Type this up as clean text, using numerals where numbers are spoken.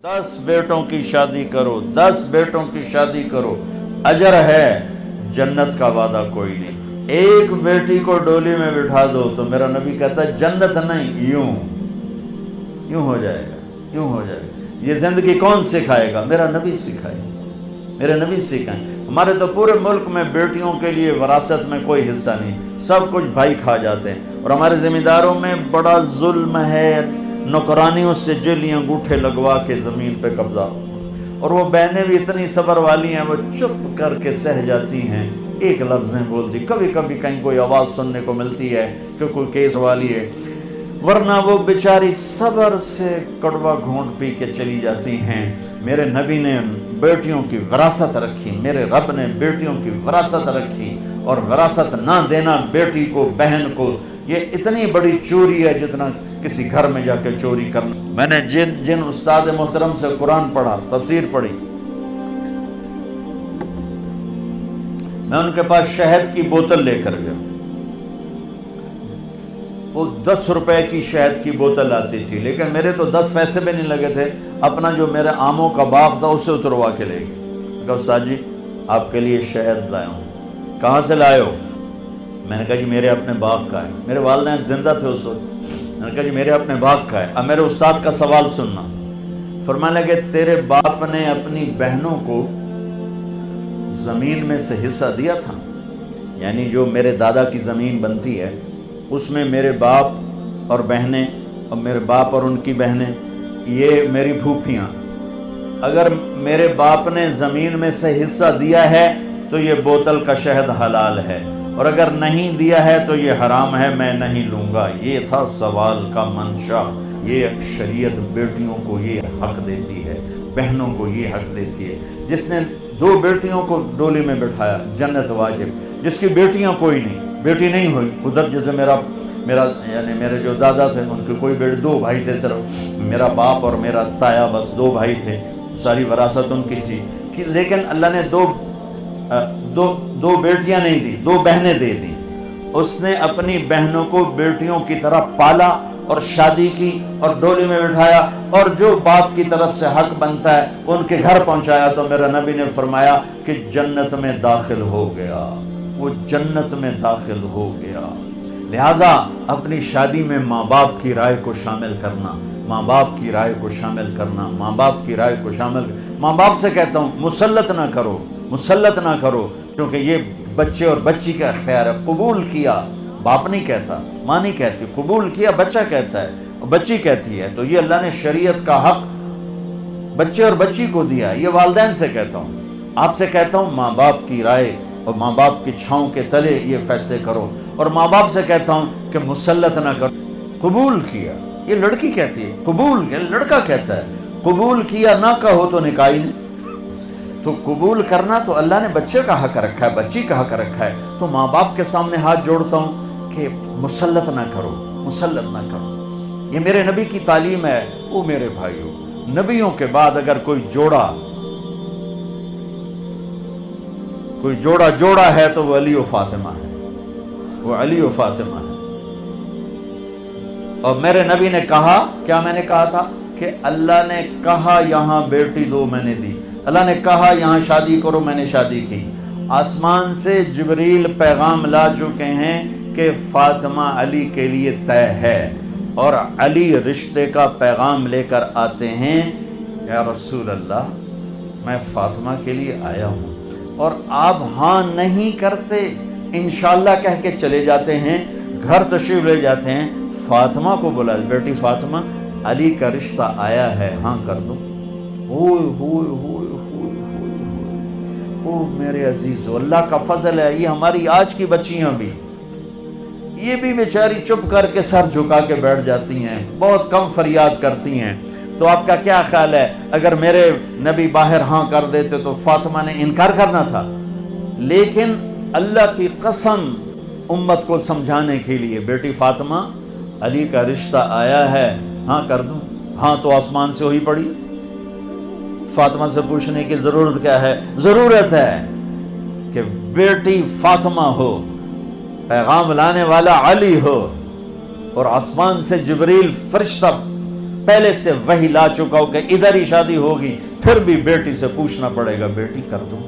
10 बेटों की शादी करो, 10 बेटों की शादी करो, अजर है, जन्नत का वादा कोई नहीं। एक बेटी को डोली में बिठा दो तो मेरा नबी कहता है जन्नत नहीं, यूं हो जाएगा, यूं हो जाएगा। ये जिंदगी कौन सिखाएगा? मेरा नबी सिखाए, मेरे नबी सिखाए। हमारे तो पूरे मुल्क में बेटियों के लिए वरासत में कोई हिस्सा नहीं, सब कुछ भाई खा जाते हैं। और हमारे ज़मींदारों में बड़ा जुल्म है, नौकरानियों से जेली अंगूठे लगवा के ज़मीन पे कब्जा। और वो बहनें भी इतनी सब्र वाली हैं, वो चुप करके सह जाती हैं, एक लफ्ज़ नहीं बोलती। कभी कभी कहीं कोई आवाज़ सुनने को मिलती है कि कोई केस वाली है, वरना वो बेचारी सब्र से कड़वा घूंट पी के चली जाती हैं। मेरे नबी ने बेटियों की विरासत रखी, मेरे रब ने बेटियों की विरासत रखी। और विरासत ना देना बेटी को, बहन को, ये इतनी बड़ी चोरी है जितना किसी घर में जाके चोरी करना। मैंने जिन उस्ताद मोहतरम से कुरान पढ़ा, तफसीर पढ़ी, मैं उनके पास शहद की बोतल लेकर गया। वो 10 रुपए की शहद की बोतल आती थी, लेकिन मेरे तो 10 पैसे भी नहीं लगे थे। अपना जो मेरे आमों का बाग था उससे उतरवा के ले गए। कहा उस्ताद जी आपके लिए शहद लाया हूँ। कहाँ से लाए हो? मैंने कहा जी मेरे अपने बाग का है। मेरे वालिदैन जिंदा थे उस वक्त। मैंने कहा जी मेरे अपने बाग का है। अब मेरे उस्ताद का सवाल सुनना। फरमाने लगे तेरे बाप ने अपनी बहनों को ज़मीन में से हिस्सा दिया था, यानी जो मेरे दादा की ज़मीन बनती है उसमें मेरे बाप और बहनें, और मेरे बाप और उनकी बहनें, ये मेरी फूफियाँ, अगर मेरे बाप ने ज़मीन में से हिस्सा दिया है तो ये बोतल का शहद हलाल है, और अगर नहीं दिया है तो ये हराम है, मैं नहीं लूँगा। ये था सवाल का मंशा। ये शरीयत बेटियों को ये हक देती है, बहनों को ये हक देती है। जिसने 2 बेटियों को डोली में बिठाया जन्नत वाजिब, जिसकी बेटियां कोई नहीं, बेटी नहीं हुई। उधर जैसे मेरा यानी मेरे जो दादा थे उनके कोई बेटे, 2 भाई थे सिर्फ, मेरा बाप और मेरा ताया, बस 2 भाई थे, सारी वरासत उनकी थी कि, लेकिन अल्लाह ने दो बेटियां नहीं दी, 2 बहनें दे दी। उसने अपनी बहनों को बेटियों की तरह पाला और शादी की और डोली में बिठाया, और जो बाप की तरफ से हक बनता है उनके घर पहुंचाया। तो मेरा नबी ने फरमाया कि जन्नत में दाखिल हो गया, वो जन्नत में दाखिल हो गया। लिहाजा अपनी शादी में माँ बाप की राय को शामिल करना, माँ बाप की राय को शामिल करना, माँ बाप की राय को शामिल। माँ बाप से कहता हूँ मुसल्लत ना करो, मुसल्लत ना करो, क्योंकि ये बच्चे और बच्ची का इख्तियार है। कबूल किया, बाप नहीं कहता, माँ नहीं कहती, कबूल किया बच्चा कहता है, और बच्ची कहती है। तो ये अल्लाह ने शरीयत का हक बच्चे और बच्ची को दिया है। ये वालिदैन से कहता हूँ, आपसे कहता हूँ माँ बाप की राय और माँ बाप की छाँव के तले ये फैसले करो। और माँ बाप से कहता हूँ कि मुसल्लत ना करो। कबूल किया, ये लड़की कहती है, कबूल किया, लड़का कहता है कबूल किया, ना कहो तो निकाह ही नहीं। तो कबूल करना तो अल्लाह ने बच्चे का हक रखा है, बच्ची का हक रखा है। तो माँ बाप के सामने हाथ जोड़ता हूँ कि मुसल्लत ना करो, मुसल्लत ना करो। ये मेरे नबी की तालीम है। वो मेरे भाइयों, नबियों के बाद अगर कोई जोड़ा है तो वो अली और फातिमा है, वो अली और फातिमा है। और मेरे नबी ने कहा, क्या मैंने कहा था कि अल्लाह ने कहा यहाँ बेटी दो, मैंने दी। अल्लाह ने कहा यहाँ शादी करो, मैंने शादी की। आसमान से जिब्रील पैगाम ला चुके हैं कि फातिमा अली के लिए तय है, और अली रिश्ते का पैगाम लेकर आते हैं, या रसूल अल्लाह मैं फातिमा के लिए आया हूँ। और आप हाँ नहीं करते, इंशाअल्लाह कह के चले जाते हैं, घर तशरीफ ले जाते हैं, फातिमा को बुला, बेटी फातिमा अली का रिश्ता आया है, हाँ कर दो। ओ मेरे अजीज़ो, अल्लाह का फजल है। ये हमारी आज की बच्चियां भी, ये भी बेचारी चुप करके सर झुका के बैठ जाती हैं, बहुत कम फरियाद करती हैं। तो आपका क्या ख्याल है अगर मेरे नबी बाहर हाँ कर देते तो फातिमा ने इनकार करना था? लेकिन अल्लाह की कसम, उम्मत को समझाने के लिए, बेटी फातिमा अली का रिश्ता आया है, हाँ कर दूं। हाँ तो आसमान से हुई पड़ी। फातिमा से पूछने की ज़रूरत क्या है? ज़रूरत है कि बेटी फातिमा हो, पैगाम लाने वाला अली हो, और आसमान से जिब्रील फरिश्ता پہلے سے وہی لا چکا ہوں کہ ادھر ہی شادی ہوگی، پھر بھی بیٹی سے پوچھنا پڑے گا بیٹی کر دوں،